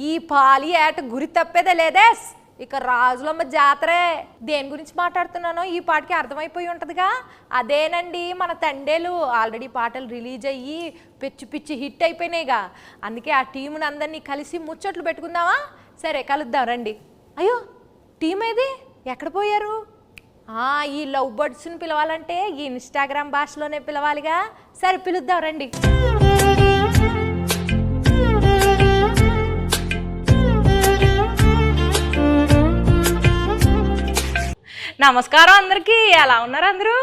ఈ పాలి ఏట గురి తప్పేదే లేదే. ఇక రాజులమ్మ జాతరే. దేని గురించి మాట్లాడుతున్నానో ఈ పాటకి అర్థమైపోయి ఉంటుందిగా. అదేనండి మన తండేలు. ఆల్రెడీ పాటలు రిలీజ్ అయ్యి పిచ్చి పిచ్చి హిట్ అయిపోయినాయిగా. అందుకే ఆ టీముని అందరినీ కలిసి ముచ్చట్లు పెట్టుకుందామా? సరే కలుద్దాం రండి. అయ్యో టీం ఏది, ఎక్కడ పోయారు? ఈ లవ్ బర్డ్స్ని పిలవాలంటే ఈ ఇన్స్టాగ్రామ్ భాషలోనే పిలవాలిగా. సరే పిలుద్దాం రండి. నమస్కారం అందరికీ. ఎలా ఉన్నారు అందరూ?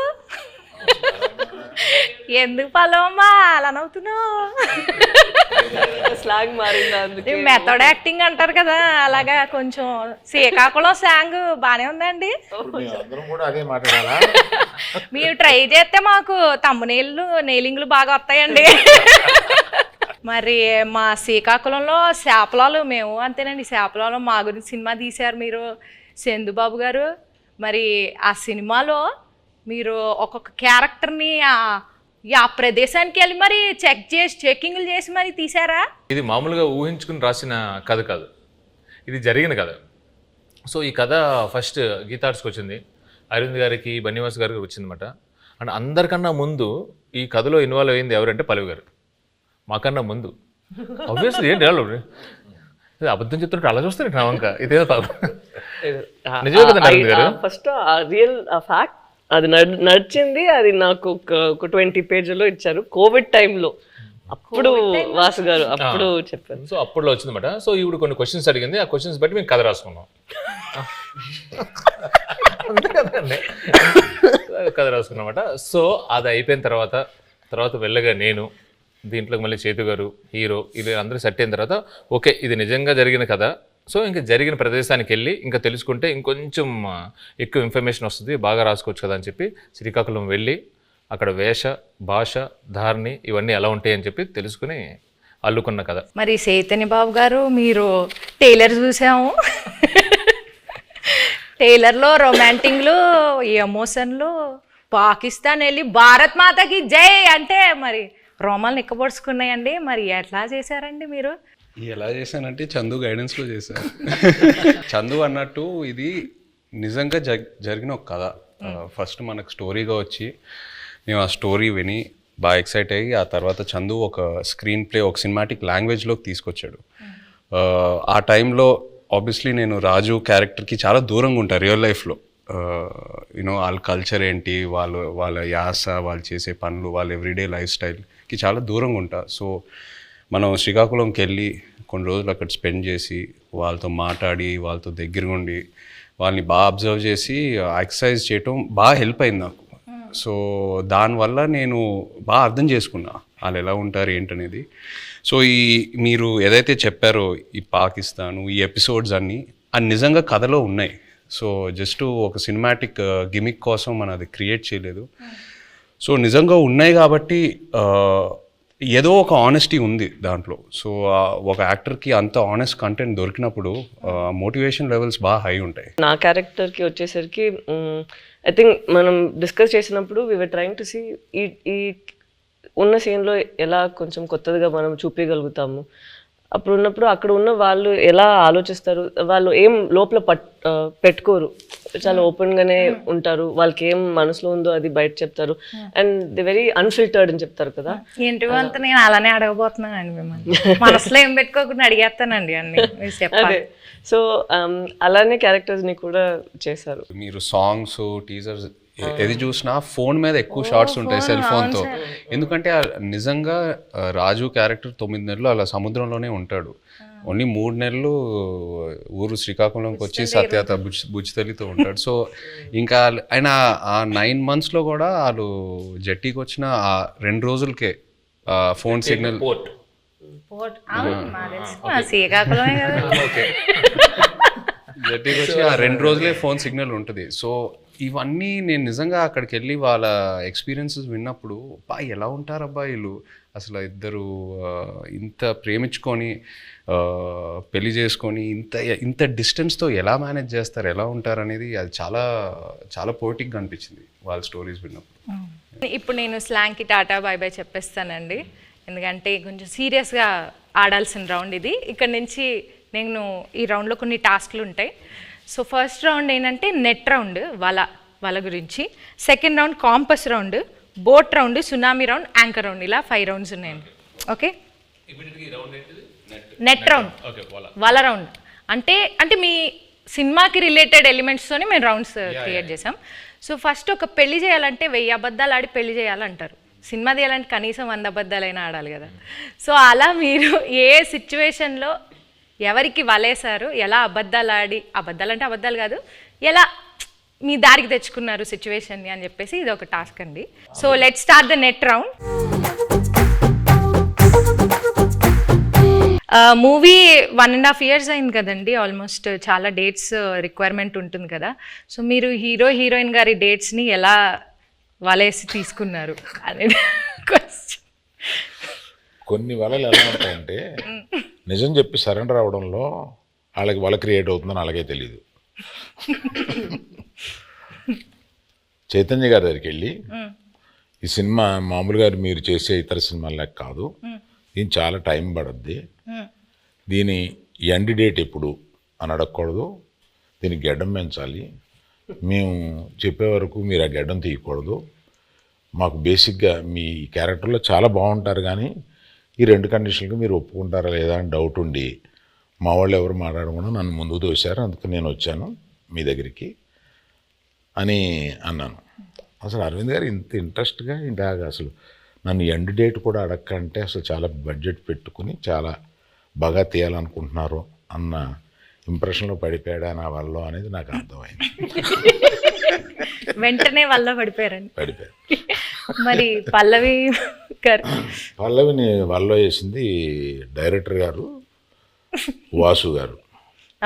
ఎందుకు పల్లవమ్మా అలా నవ్వుతున్నావు? స్లాంగ్ మారింది, మెథడ్ యాక్టింగ్ అంటారు కదా, అలాగా కొంచెం శ్రీకాకుళం స్లాంగ్ బానే ఉందండి. మీరు ట్రై చేస్తే మాకు తమ్మునీళ్ళు నెయిలింగ్లు బాగా వస్తాయండి. మరి మా శ్రీకాకుళంలో శాపలాలు మేము అంతేనండి. శాపలాలు మా గురించి సినిమా తీశారు మీరు, చందుబాబు గారు. మరి ఆ సినిమాలో మీరు ఒక్కొక్క క్యారెక్టర్ని ఆ ప్రదేశానికి వెళ్ళి మరి చెక్కింగ్లు చేసి మరి తీసారా? ఇది మామూలుగా ఊహించుకుని రాసిన కథ కాదు, ఇది జరిగిన కథ. సో ఈ కథ ఫస్ట్ గీతార్ట్స్కి వచ్చింది, అరవింద్ గారికి, బన్నివాస్ గారికి వచ్చిందన్నమాట. అండ్ అందరికన్నా ముందు ఈ కథలో ఇన్వాల్వ్ అయింది ఎవరంటే పల్లవి గారు. మాకన్నా ముందు ఆబ్వియస్లీ ఏంటి అబద్ధం చెప్తున్నట్టు అలా చూస్తారు నా వంక. ఇదేదో నిజమే కదా అరవింద్ గారు? ఫస్ట్ రియల్ ఫ్యాక్ట్ అది నడిచింది. అది నాకు ఒక 20 పేజీలో ఇచ్చారు కోవిడ్ టైంలో. అప్పుడు వాసు గారు అప్పుడు చెప్పారు. సో అప్పుడులో వచ్చిందన్నమాట. సో ఈవిడ కొన్ని క్వశ్చన్స్ అడిగింది, ఆ క్వశ్చన్స్ బట్టి మేము కథ రాసుకున్నాం. అంతే కదండి, కథ రాసుకున్నమాట. సో అది అయిపోయిన తర్వాత వెళ్ళగా నేను దీంట్లోకి మళ్ళీ చేతు గారు హీరో, ఇది అందరూ సెట్ అయిన తర్వాత ఓకే ఇది నిజంగా జరిగిన కథ. సో ఇంకా జరిగిన ప్రదేశానికి వెళ్ళి ఇంకా తెలుసుకుంటే ఇంకొంచెం ఎక్కువ ఇన్ఫర్మేషన్ వస్తుంది, బాగా రాసుకోవచ్చు కదా అని చెప్పి శ్రీకాకుళం వెళ్ళి అక్కడ వేష, భాష, ధారణి ఇవన్నీ ఎలా ఉంటాయి అని చెప్పి తెలుసుకుని అల్లుకున్న కథ. మరి చైతన్య బాబు గారు మీరు టైలర్ చూసాము. టైలర్లో రొమాంటిక్లు, ఎమోషన్లు, పాకిస్తాన్ వెళ్ళి భారత్ మాతకి జై అంటే మరి రోమాలు నిక్కబొడుచుకున్నాయండి. మరి ఎట్లా చేశారండి మీరు? ఎలా చేశానంటే చందు గైడెన్స్లో చేశాను. చందు అన్నట్టు ఇది నిజంగా జరిగిన ఒక కథ. ఫస్ట్ మనకు స్టోరీగా వచ్చి మేము ఆ స్టోరీ విని బాగా ఎక్సైట్ అయ్యి ఆ తర్వాత చందు ఒక స్క్రీన్ ప్లే ఒక సినిమాటిక్ లాంగ్వేజ్లోకి తీసుకొచ్చాడు. ఆ టైంలో ఆబ్వియస్లీ నేను రాజు క్యారెక్టర్కి చాలా దూరంగా ఉంటాను రియల్ లైఫ్లో. యూనో వాళ్ళ కల్చర్ ఏంటి, వాళ్ళ యాస, వాళ్ళు చేసే పనులు, వాళ్ళ ఎవ్రీడే లైఫ్ స్టైల్కి చాలా దూరంగా ఉంటా. సో మనం శ్రీకాకుళంకి వెళ్ళి కొన్ని రోజులు అక్కడ స్పెండ్ చేసి వాళ్ళతో మాట్లాడి వాళ్ళతో దగ్గరగా ఉండి వాళ్ళని బాగా అబ్జర్వ్ చేసి ఎక్సర్సైజ్ చేయటం బాగా హెల్ప్ అయింది నాకు. సో దానివల్ల నేను బాగా అర్థం చేసుకున్నా వాళ్ళు ఎలా ఉంటారు ఏంటనేది. సో మీరు ఏదైతే చెప్పారో ఈ పాకిస్తాను ఈ ఎపిసోడ్స్ అన్నీ అది నిజంగా కథలో ఉన్నాయి. సో జస్ట్ ఒక సినిమాటిక్ గిమిక్ కోసం మనం అది క్రియేట్ చేయలేదు. సో నిజంగా ఉన్నాయి కాబట్టి ఏదో ఒక ఆనెస్టీ ఉంది దాంట్లో. సో ఒక యాక్టర్కి అంత ఆనెస్ట్ కంటెంట్ దొరికినప్పుడు మోటివేషన్ లెవెల్స్ బాగా హై ఉంటాయి. నా క్యారెక్టర్కి వచ్చేసరికి ఐ థింక్ మనం డిస్కస్ చేసినప్పుడు we were trying to see ఈ ఉన్న సీన్లో ఎలా కొంచెం కొత్తదిగా మనం చూపించగలుగుతాము. అప్పుడు ఉన్నప్పుడు అక్కడ ఉన్న వాళ్ళు ఎలా ఆలోచిస్తారు, వాళ్ళు ఏం లోపల పెట్టుకోరు, చాలా ఓపెన్గానే ఉంటారు. వాళ్ళకి ఏం మనసులో ఉందో అది బయట చెప్తారు. అండ్ ది వెరీ అన్ఫిల్టర్డ్ అని చెప్తారు కదా. ఏంటి అంత నేను అలానే అడగబోతున్నానండి మిమ్మల్ని. మనసులో ఏం పెట్టుకోకుండా అడిగేస్తానండి అన్ని. అదే సో అలానే క్యారెక్టర్స్ని కూడా చేశారు. మీరు సాంగ్స్, టీజర్స్ ఏది చూసినా ఫోన్ మీద ఎక్కువ షార్ట్స్ ఉంటాయి సెల్ ఫోన్తో. ఎందుకంటే నిజంగా రాజు క్యారెక్టర్ 9 నెలలు అలా సముద్రంలోనే ఉంటాడు. ఓన్లీ 3 నెలలు ఊరు శ్రీకాకుళంకి వచ్చి సత్యత బుజ్జితల్లితో ఉంటాడు. సో ఇంకా ఆయన ఆ 9 monthsలో కూడా వాళ్ళు జట్టీకి వచ్చిన ఆ 2 రోజులకే ఫోన్ సిగ్నల్ జట్టీకి వచ్చి ఆ 2 రోజులే ఫోన్ సిగ్నల్ ఉంటుంది. సో ఇవన్నీ నేను నిజంగా అక్కడికి వెళ్ళి వాళ్ళ ఎక్స్పీరియన్సెస్ విన్నప్పుడు ఎలా ఉంటారు అబ్బాయిలు అసలు ఇద్దరు ఇంత ప్రేమించుకొని పెళ్లి చేసుకొని ఇంత డిస్టెన్స్తో ఎలా మేనేజ్ చేస్తారు, ఎలా ఉంటారు అనేది అది చాలా చాలా పోయిటిక్గా అనిపించింది వాళ్ళ స్టోరీస్ విన్నప్పుడు. ఇప్పుడు నేను స్లాంగ్కి టాటా బాయ్ బాయ్ చెప్పేస్తానండి, ఎందుకంటే కొంచెం సీరియస్గా ఆడాల్సిన రౌండ్ ఇది. ఇక్కడ నుంచి నేను ఈ రౌండ్లో కొన్ని టాస్క్లు ఉంటాయి. సో ఫస్ట్ రౌండ్ ఏంటంటే నెట్ రౌండ్, వల గురించి. Second round campus round, boat round, tsunami round, anchor round, ఇలా 5 రౌండ్స్ ఉన్నాయండి. ఓకే, నెట్ రౌండ్, వల రౌండ్ అంటే మీ సినిమాకి రిలేటెడ్ ఎలిమెంట్స్తోనే మేము రౌండ్స్ క్రియేట్ చేసాం. సో ఫస్ట్ ఒక పెళ్లి చేయాలంటే 1000 అబద్ధాలు ఆడి పెళ్లి చేయాలంటారు. సినిమా తీయాలంటే కనీసం 100 అబద్ధాలైనా ఆడాలి కదా. సో అలా మీరు ఏ సిచ్యువేషన్లో ఎవరికి వలేశారు, ఎలా అబద్ధాలు ఆడి, అబద్ధాలు అంటే అబద్ధాలు కాదు, ఎలా మీ దారికి తెచ్చుకున్నారు సిచ్యువేషన్ని అని చెప్పేసి ఇది ఒక టాస్క్ అండి. So let start the net round. Movie 1.5 years అయింది కదండి, ఆల్మోస్ట్ చాలా డేట్స్ రిక్వైర్మెంట్ ఉంటుంది కదా. సో మీరు హీరోయిన్ గారి డేట్స్ని ఎలా వలేసి తీసుకున్నారు అనేది క్వశ్చన్. కొన్ని వలలు ఎలా ఉంటాయంటే నిజం చెప్పి సరెండర్ అవడంలో వాళ్ళకి వల క్రియేట్ అవుతుందని అలాగే తెలియదు. చైతన్య గారి దగ్గరికి వెళ్ళి ఈ సినిమా మామూలుగా మీరు చేసే ఇతర సినిమాలకు కాదు, దీని చాలా టైం పడుద్ది, దీని ఎండ్ డేట్ ఎప్పుడు అని అడగకూడదు, దీనికి గడ్డం పెంచాలి, మేము చెప్పే వరకు మీరు ఆ గడ్డం తీయకూడదు, మాకు బేసిక్గా మీ క్యారెక్టర్లో చాలా బాగుంటారు కానీ ఈ 2 కండిషన్లకు మీరు ఒప్పుకుంటారా లేదా అని డౌట్ ఉండి మా వాళ్ళు ఎవరు మాట్లాడకుండా నన్ను ముందుకు తోశారు, అందుకు నేను వచ్చాను మీ దగ్గరికి అని అన్నాను. అసలు అరవింద్ గారు ఇంత ఇంట్రెస్ట్గా ఇలాగ అసలు నన్ను ఎండ్ డేట్ కూడా అడగకంటే అసలు చాలా బడ్జెట్ పెట్టుకుని చాలా బాగా తీయాలనుకుంటున్నారు అన్న ఇంప్రెషన్లో పడిపోయాడా నా వల్ల అనేది నాకు అర్థమైంది. వెంటనే వల్ల పడిపోయారు. మరి పల్లవిని వల్ల వేసింది డైరెక్టర్ గారు వాసు గారు.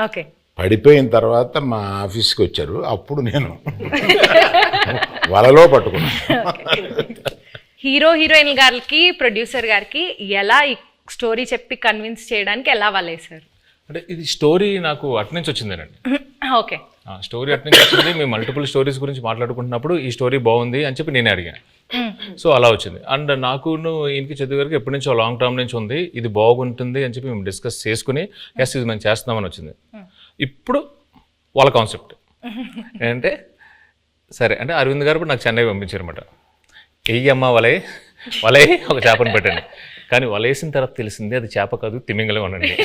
ఓకే, పడిపోయిన తర్వాత మా ఆఫీస్కి వచ్చారు, అప్పుడు నేను వలలో పట్టుకున్నాను. హీరోయిన్ గారికి ప్రొడ్యూసర్ గారికి ఎలా ఈ స్టోరీ చెప్పి కన్విన్స్ చేయడానికి ఎలా వలేశారు? అంటే ఇది స్టోరీ నాకు అట్నుంచి వచ్చిందేనండి. ఓకే, స్టోరీ అట్నుంచి వచ్చింది. మేము మల్టిపుల్ స్టోరీస్ గురించి మాట్లాడుకుంటున్నప్పుడు ఈ స్టోరీ బాగుంది అని చెప్పి నేనే అడిగాను. సో అలా వచ్చింది. అండ్ నాకును ఈయనకి చదువు గారికి ఎప్పటి నుంచో లాంగ్ టర్మ్ నుంచి ఉంది, ఇది బాగుంటుంది అని చెప్పి మేము డిస్కస్ చేసుకుని ఎస్ ఇది మేము చేస్తున్నామని వచ్చింది. ఇప్పుడు వాళ్ళ కాన్సెప్ట్ ఏంటంటే సరే అంటే అరవింద్ గారు నాకు చెన్నై పంపించారు అనమాట. వెయ్యమ్మ వలే ఒక చేపను పెట్టండి, కానీ వలేసిన తర్వాత తెలిసింది అది చేప కాదు తిమింగలం అనండి.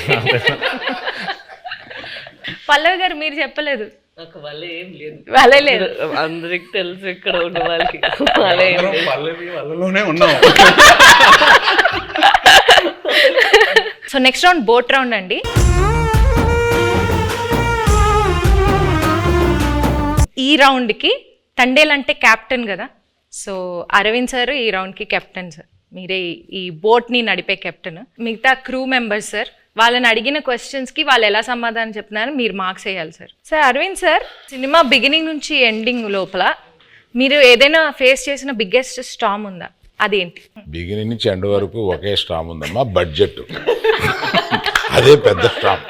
పల్లవి గారు మీరు చెప్పలేదు. నాకు వల్ల ఏం లేదు, వలే లేదు, అందరికి తెలుసు ఇక్కడ ఉన్న వాళ్ళకి. వాళ్ళలోనే ఉన్నాం. So next round boat round అండి. ఈ రౌండ్కి తండేల్ అంటే క్యాప్టెన్ కదా, సో అరవింద్ సార్ ఈ రౌండ్కి కెప్టెన్ సార్, మీరే ఈ బోట్ని నడిపే కెప్టెన్. మిగతా క్రూ మెంబర్స్ సార్, వాళ్ళని అడిగిన క్వశ్చన్స్కి వాళ్ళు ఎలా సమాధానం చెప్తున్నారు మీరు మార్క్స్ వేయాలి sir. Sir Arvind sir, cinema beginning నుంచి ఎండింగ్ లోపల మీరు ఏదైనా ఫేస్ చేసిన బిగ్గెస్ట్ స్టామ్ ఉందా, అదేంటి? బిగినింగ్ నుంచి ఎండ్ వరకు ఒకే స్టామ్ ఉందమ్మా, బడ్జెట్. అదే పెద్ద స్టామ్.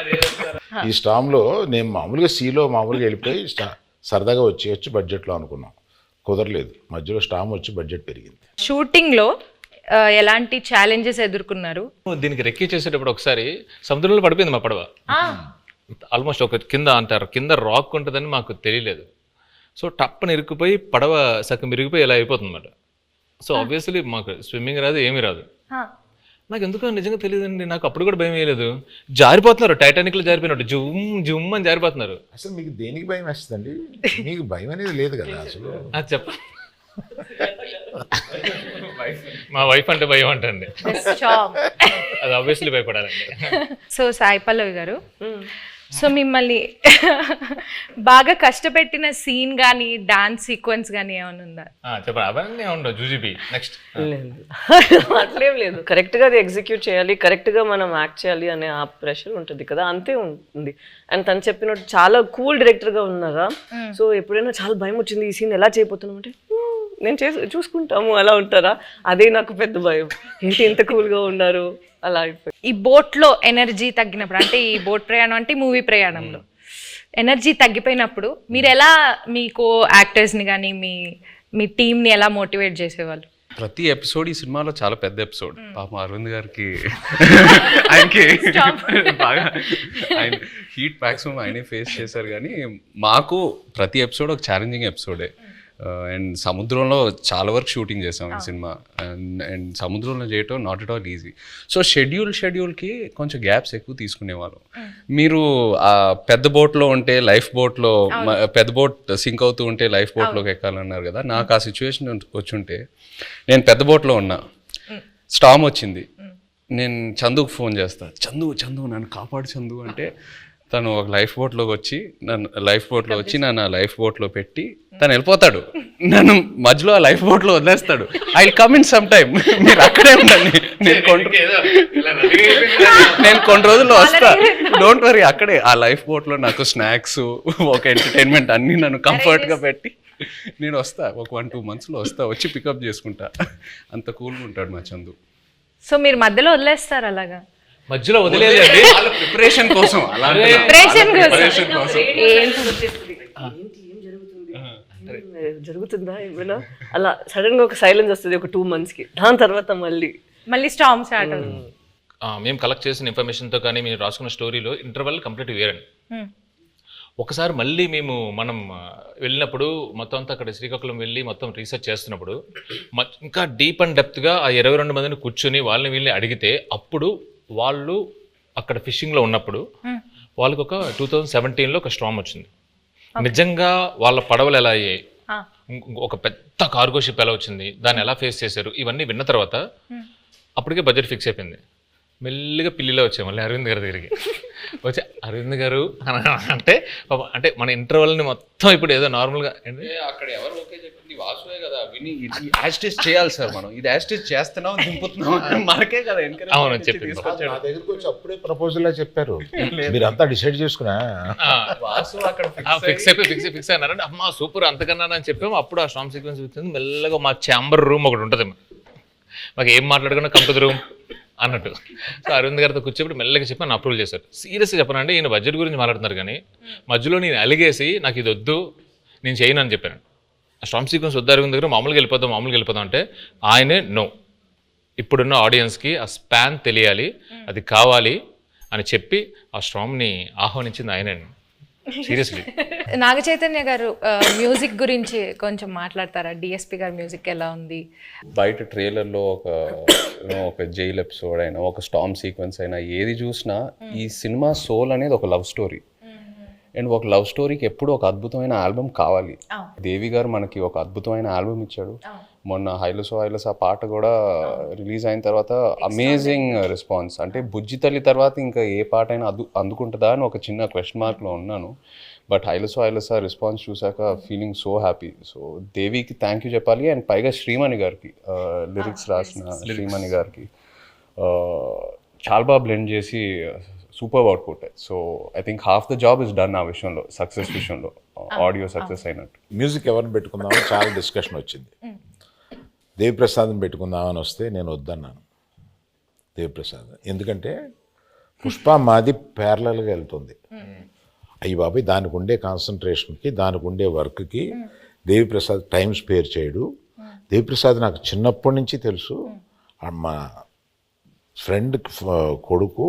ఈ స్టామ్లో నేను మామూలుగా సీలో మామూలుగా వెళ్ళిపోయి సరదాగా వచ్చి బడ్జెట్లో అనుకున్నాం, కుదరలేదు. మధ్యలో స్టామ్ వచ్చి బడ్జెట్ పెరిగింది. షూటింగ్లో ఎలాంటి ఛాలెంజెస్ ఎదుర్కొన్నారు? దీనికి రెక్కి చేసేటప్పుడు ఒకసారి సముద్రంలో పడిపోయింది మా పడవ. ఆల్మోస్ట్ ఒక కింద అంటారు కింద రాక్ ఉంటుందని మాకు తెలియలేదు. సో టప్పని ఇరుక్కుపోయి పడవ సగం ఇరిగిపోయి ఇలా అయిపోతుంది అన్నమాట. సో ఆబ్వియస్లీ మాకు స్విమ్మింగ్ రాదు, ఏమీ రాదు. నాకు ఎందుకో నిజంగా తెలియదండి, నాకు అప్పుడు కూడా భయం వేయలేదు. జారిపోతున్నారు, టైటానిక్లో జారిపోయినట్టు జుమ్ జుమ్ అని జారిపోతున్నారు. అసలు మీకు దేనికి భయం వేస్తుందండి? మీకు భయం అనేది లేదు కదా అసలు. అది చెప్ప మా వైఫ్ అంటే భయం అంటండి, అది ఆబ్వియస్లీ భయపడాలండి. సో సాయి పల్లవి గారు, సో మిమ్మల్ని బాగా కష్టపెట్టిన సీన్ కానీ డాన్స్ సీక్వెన్స్ కానీ ఏమైనా ఉందా? చెప్పండి. అవన్నీ ఉండవు జూజీబీ. నెక్స్ట్ అట్లేం లేదు, కరెక్ట్గా అది ఎగ్జిక్యూట్ చేయాలి, కరెక్ట్గా మనం యాక్ట్ చేయాలి అనే ఆ ప్రెషర్ ఉంటుంది కదా, అంతే ఉంది. అండ్ తను చెప్పినట్టు చాలా కూల్ డైరెక్టర్గా ఉన్నారా. సో ఎప్పుడైనా చాలా భయం వచ్చింది ఈ సీన్ ఎలా చేయబోతున్నాం అంటే నేను చూసుకుంటాము అలా ఉంటారా, అదే నాకు పెద్ద భయం. ఏంటి ఇంత కూల్గా ఉన్నారు అలా అయిపోయి. ఈ బోట్లో ఎనర్జీ తగ్గినప్పుడు, అంటే ఈ బోట్ ప్రయాణం అంటే మూవీ ప్రయాణంలో ఎనర్జీ తగ్గిపోయినప్పుడు మీరు ఎలా మీ కో యాక్టర్స్ని కానీ మీ టీంని ఎలా మోటివేట్ చేసేవాళ్ళు? ప్రతి ఎపిసోడ్ ఈ సినిమాలో చాలా పెద్ద ఎపిసోడ్. పాపం అరవింద్ గారికి ఆయనకి బాగా ఆయన హీట్ మ్యాక్సిమం ఆయనే ఫేస్ చేశారు. కానీ మాకు ప్రతి ఎపిసోడ్ ఒక ఛాలెంజింగ్ ఎపిసోడే. అండ్ సముద్రంలో చాలా వరకు షూటింగ్ చేసాం ఈ సినిమా. అండ్ సముద్రంలో చేయటం not at all easy. So షెడ్యూల్కి కొంచెం గ్యాప్స్ ఎక్కువ తీసుకునేవాళ్ళం. మీరు ఆ పెద్ద బోట్లో ఉంటే లైఫ్ బోట్లో, పెద్ద బోట్ సింక్ అవుతూ ఉంటే లైఫ్ బోట్లోకి ఎక్కాలన్నారు కదా. నాకు ఆ సిచ్యువేషన్ వచ్చుంటే నేను పెద్ద బోట్లో ఉన్నా, స్టామ్ వచ్చింది, నేను చందుకు ఫోన్ చేస్తా, చందు నన్ను కాపాడు చందు అంటే తను ఒక లైఫ్ బోట్లోకి వచ్చి నన్ను లైఫ్ బోట్లో పెట్టి తను వెళ్ళిపోతాడు. నన్ను మధ్యలో ఆ లైఫ్ బోట్లో వదిలేస్తాడు. I will come in some time, మీరు అక్కడే ఉండండి, నేను కొన్ని రోజుల్లో వస్తా, డోంట్ వరీ. అక్కడే ఆ లైఫ్ బోట్లో నాకు స్నాక్స్, ఒక ఎంటర్టైన్మెంట్ అన్నీ నన్ను కంఫర్ట్గా పెట్టి నేను వస్తా. ఒక 1-2 monthsలో వస్తా, వచ్చి పికప్ చేసుకుంటా. అంత కూల్గా ఉంటాడు మా చందు. సో మీరు మధ్యలో వదిలేస్తారు అలాగా? మధ్యలో వదిలేదండి, వాళ్ళ ప్రిపరేషన్ కోసం జరుగుతుందా ఏమైనా అలా సడన్ గా ఒక సైలెన్స్ వస్తుంది ఒక 2 monthsకి. దాని తర్వాత మళ్ళీ స్టార్మ్ స్టార్ట్ అవుతుంది. మేము కలెక్ట్ చేసిన ఇన్ఫర్మేషన్తో కానీ మీరు రాసుకున్న స్టోరీలో ఇంటర్వెల్ కంప్లీట్ వేరండి. ఒకసారి మళ్ళీ మనం వెళ్ళినప్పుడు మొత్తం అంతా అక్కడ శ్రీకాకుళం వెళ్ళి మొత్తం రీసెర్చ్ చేస్తున్నప్పుడు ఇంకా డీప్ అండ్ డెప్త్గా ఆ 22 మందిని కూర్చొని వాళ్ళని వీళ్ళని అడిగితే అప్పుడు వాళ్ళు అక్కడ ఫిషింగ్లో ఉన్నప్పుడు వాళ్ళకి ఒక 2017లో ఒక స్టార్మ్ వచ్చింది. నిజంగా వాళ్ళ పడవలు ఎలా అయ్యాయి, ఒక పెద్ద కార్గో షిప్ ఎలా వచ్చింది, దాన్ని ఎలా ఫేస్ చేశారు, ఇవన్నీ విన్న తర్వాత అప్పటికే బడ్జెట్ ఫిక్స్ అయిపోయింది. మెల్లిగా పిల్లిలో వచ్చాయి మళ్ళీ అరవింద్ గారి దగ్గరికి వచ్చి, అరవింద్ గారు అంటే మన ఇంటర్వెల్ని మొత్తం ఇప్పుడు ఏదో నార్మల్గా అక్కడ ఎవరు ఓకే చెప్పింది వాసువే కదా, విని యాస్టేజ్ చేయాలి సార్, మనం ఇది యాస్టేజ్ చేస్తున్నాం దింపుతున్నాం మనకే కదా. అవును చెప్పింది. నా దగ్గరికి వచ్చి అప్పుడే ప్రపోజల్ చెప్పారు, మీరంతా డిసైడ్ చేసుకున్నా వాసు అక్కడ ఫిక్స్ అయినారంటే అమ్మా సూపర్ అంతకన్నా అని చెప్పాము. అప్పుడు ఆ స్టార్మ్ సీక్వెన్స్ వచ్చింది. మెల్లగా మా ఛాంబర్ రూమ్ ఒకటి ఉంటుంది, మాకు ఏం మాట్లాడుకున్నా కంపెనీ రూమ్ అన్నట్టు. సో అరవింద్ గారితో కూర్చోబెట్టి మెల్లగా చెప్పి నన్ను అప్రూవల్ చేశారు. సీరియస్గా చెప్పనండి, ఈయన బడ్జెట్ గురించి మాట్లాడుతున్నారు కానీ మధ్యలో నేను అలిగేసి నాకు ఇది వద్దు నేను చేయను అని చెప్పాను. ఆ స్టార్మ్ సీక్వెన్స్ వద్దు అరవింద్ దగ్గర, మామూలుగా వెళ్ళిపోదాం అంటే ఆయనే నో, ఇప్పుడున్న ఆడియన్స్కి ఆ స్పాన్ తెలియాలి, అది కావాలి అని చెప్పి ఆ స్టార్మ్ని ఆహ్వానించింది ఆయనండి. సీరియస్లీ. నాగ చైతన్య గారు మ్యూజిక్ గురించి కొంచెం మాట్లాడతారా? డిఎస్పి గారి మ్యూజిక్ ఎలా ఉంది? బయట ట్రైలర్లో ఒక జైల్ ఎపిసోడ్ అయినా, ఒక స్టార్మ్ సీక్వెన్స్ అయినా, ఏది చూసినా ఈ సినిమా సోల్ అనేది ఒక లవ్ స్టోరీ. అండ్ ఒక లవ్ స్టోరీకి ఎప్పుడు ఒక అద్భుతమైన ఆల్బమ్ కావాలి. దేవి గారు మనకి ఒక అద్భుతమైన ఆల్బమ్ ఇచ్చాడు. మొన్న హైలసో ఆ పాట కూడా రిలీజ్ అయిన తర్వాత అమేజింగ్ రెస్పాన్స్. అంటే బుజ్జి తల్లి తర్వాత ఇంకా ఏ పాట అయినా అందుకుంటుందా అని ఒక చిన్న క్వశ్చన్ మార్క్లో ఉన్నాను. బట్ హైలసో రెస్పాన్స్ చూసాక ఫీలింగ్ సో హ్యాపీ. సో దేవికి థ్యాంక్ యూ చెప్పాలి. అండ్ పైగా శ్రీమణి గారికి, లిరిక్స్ రాసిన శ్రీమణి గారికి చాలా బాగా బ్లెండ్ చేసి super output. So I think half the job is done ఆ విషయంలో, సక్సెస్ విషయంలో, ఆడియో సక్సెస్ అయినట్టు. మ్యూజిక్ ఎవరిని పెట్టుకుందామని చాలా డిస్కషన్ వచ్చింది. దేవిప్రసాద్ని పెట్టుకుందామని వస్తే నేను వద్దన్నాను దేవిప్రసాద్. ఎందుకంటే పుష్ప మాది ప్యారలల్గా వెళ్తుంది. అయ్యి బాబాయ్ దానికి ఉండే కాన్సన్ట్రేషన్కి, దానికి ఉండే వర్క్కి దేవిప్రసాద్ టైం స్పేర్ చేయడు. దేవిప్రసాద్ నాకు చిన్నప్పటి నుంచి తెలుసు. మా ఫ్రెండ్ కొడుకు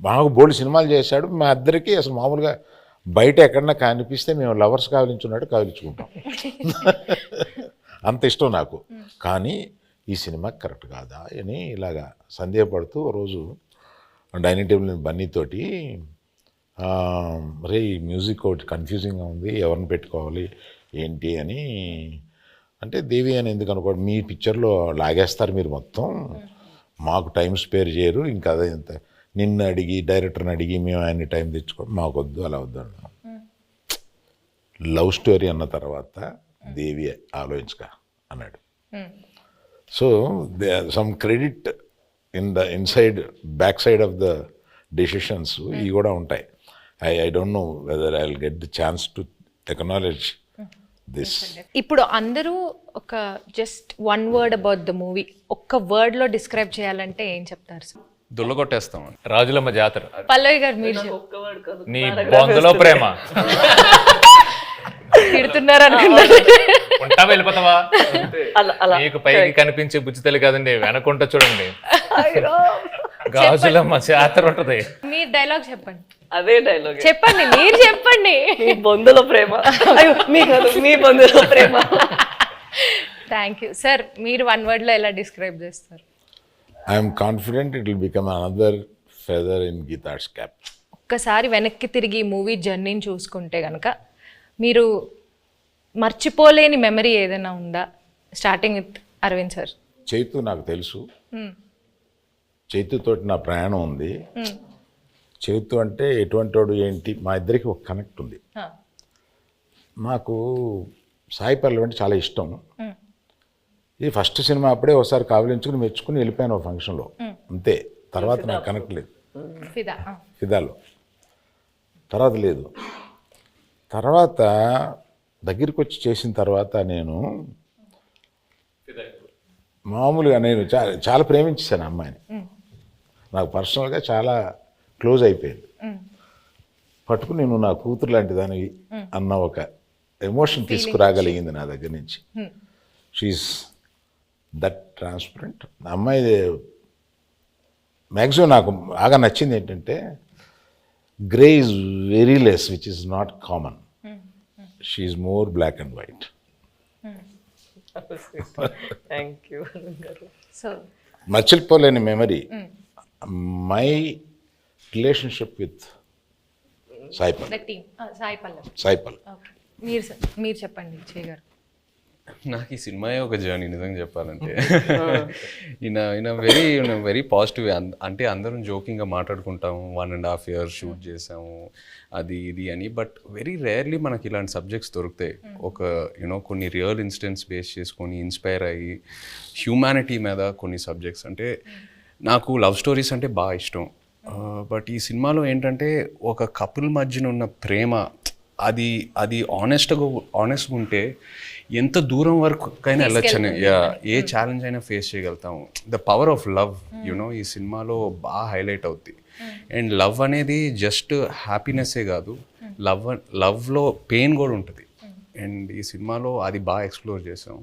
మాకు బోల్డ్ సినిమాలు చేశాడు. మా ఇద్దరికి అసలు మామూలుగా బయట ఎక్కడన్నా కనిపిస్తే మేము లవర్స్ కావలించున్నట్టు కావలించుకుంటాం. అంత ఇష్టం నాకు. కానీ ఈ సినిమా కరెక్ట్ కాదా అని ఇలాగా సందేహపడుతూ రోజు డైనింగ్ టేబుల్ బన్నీతోటి రే ఈ మ్యూజిక్ ఒకటి కన్ఫ్యూజింగ్గా ఉంది, ఎవరిని పెట్టుకోవాలి ఏంటి అని అంటే, దేవి అని ఎందుకు అనుకోండి, మీ పిక్చర్లో లాగేస్తారు మీరు మొత్తం, మాకు టైం స్పేర్ చేయరు, ఇంకా అదే ఇంత నిన్ను అడిగి డైరెక్టర్ని అడిగి మేము ఆయన టైం తెచ్చుకోండి, మాకు వద్దు అలా వద్దు అన్నాం. లవ్ స్టోరీ అన్న తర్వాత దేవి ఆలోచించక అన్నాడు. So some credit inside back side of the decisions ఇవి కూడా ఉంటాయి. I don't know whether I will get the chance to acknowledge this. ఇప్పుడు అందరూ ఒక just one word about the movie ఒక్క వర్డ్ లో డిస్క్రైబ్ చేయాలంటే ఏం చెప్తారు సార్? దుల్లగొట్టేస్తాం. రాజులమ్మ జాతర. పల్లవి గారు మీరు నీ బొందలో ప్రేమ. తిడుతున్నారు అనుకున్నారు. ఉంటావా వెళ్ళిపోతావా? అలా అలా మీకు పైకి కనిపించే బుజ్జితల్లి కాదండి, వెనకుంట చూడండి గాజులమ్మ జాతర ఉంటది. మీ డైలాగ్ చెప్పండి. అదే డైలాగ్, చెప్పండి, మీరు చెప్పండి. మీ బొందుల ప్రేమ. అయ్యో మీ కాదు, మీ బొందుల ప్రేమ. Thank you sir. మీరు 1 word లో ఎలా డిస్క్రైబ్ చేస్తారు? I'm confident it will become another feather in Geetha's cap. ఒక్కసారి వెనక్కి తిరిగి మూవీ జర్నీని చూసుకుంటే కనుక మీరు మర్చిపోలేని మెమరీ ఏదైనా ఉందా? Starting with Arvind sir. Chaitu నాకు తెలుసు, చైతుతోటి నా ప్రయాణం ఉంది. చైతు అంటే ఎటువంటి వాడు ఏంటి, మా ఇద్దరికి ఒక కనెక్ట్ ఉంది. నాకు సాయి పల్లవి అంటే చాలా ఇష్టం. ఇది ఫస్ట్ సినిమా అప్పుడే ఒకసారి కావలించుకుని మెచ్చుకుని వెళ్ళిపోయాను ఒక ఫంక్షన్లో, అంతే. తర్వాత నాకు కనెక్ట్ లేదు. ఫిదాలో తర్వాత లేదు. తర్వాత దగ్గరికి వచ్చి చేసిన తర్వాత నేను మామూలుగా నేను చాలా ప్రేమించేశాను అమ్మాయిని. నాకు పర్సనల్గా చాలా క్లోజ్ అయిపోయింది. పట్టుకుని నేను నా కూతురు లాంటి దానివి అన్న ఒక ఎమోషన్ తీసుకురాగలిగింది నా దగ్గర నుంచి. She's that transparent. అమ్మాయి మ్యాక్సిమం నాకు బాగా నచ్చింది ఏంటంటే grey is very less, which is not common. She's more black and white. Thank you. So మర్చిపోలేని memory my relationship with Saipal. Sai Pallavi. Saipal మీరు చెప్పండి విజయ్ గారు. నాకు ఈ సినిమాయే ఒక జర్నీ నిజంగా చెప్పాలంటే. ఈయన వెరీ పాజిటివ్. అంటే అందరం జోకింగ్గా మాట్లాడుకుంటాము, 1.5 years షూట్ చేసాము అది ఇది అని. బట్ వెరీ రేర్లీ మనకి ఇలాంటి సబ్జెక్ట్స్ దొరుకుతాయి. ఒక కొన్ని రియల్ ఇన్సిడెంట్స్ బేస్ చేసుకొని ఇన్స్పైర్ అయ్యి హ్యూమానిటీ మీద కొన్ని సబ్జెక్ట్స్. అంటే నాకు లవ్ స్టోరీస్ అంటే బాగా ఇష్టం. బట్ ఈ సినిమాలో ఏంటంటే ఒక కపుల్ మధ్యన ఉన్న ప్రేమ అది ఆనెస్ట్గా ఉంటే ఎంత దూరం వరకైనా వెళ్ళొచ్చని, ఏ ఛాలెంజ్ అయినా ఫేస్ చేయగలుగుతాము. ద పవర్ ఆఫ్ లవ్ ఈ సినిమాలో బాగా హైలైట్ అవుద్ది. అండ్ లవ్ అనేది జస్ట్ హ్యాపీనెస్సే కాదు, లవ్లో పెయిన్ కూడా ఉంటుంది. అండ్ ఈ సినిమాలో అది బాగా ఎక్స్ప్లోర్ చేసాం.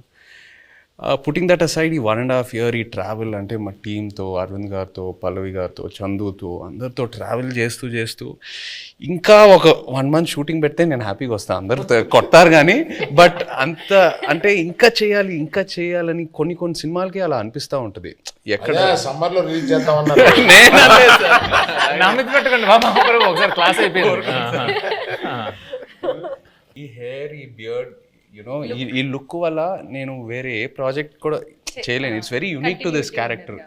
పుట్టింగ్ దట్ అసైడ్, ఈ 1.5 year ఈ ట్రావెల్ అంటే మా టీంతో, అరవింద్ గారితో, పల్లవి గారితో, చందుతో, అందరితో ట్రావెల్ చేస్తూ ఇంకా ఒక 1 month షూటింగ్ పెడితే నేను హ్యాపీగా వస్తాను. అందరూ కొడతారు కానీ, బట్ అంత అంటే ఇంకా చేయాలని కొన్ని సినిమాలకి అలా అనిపిస్తూ ఉంటుంది. ఎక్కడ సమ్మర్లో రిలీజ్ చేద్దామన్నారు. నమ్మిది పెట్టకండి బాబా, ఒకసారి క్లాస్ అయిపోయింది. ఈ హెయిర్, ఈ బియర్డ్, ఈ లుక్ వల్ల నేను వేరే ఏ ప్రాజెక్ట్ కూడా చేయలేను. It's very unique to this character.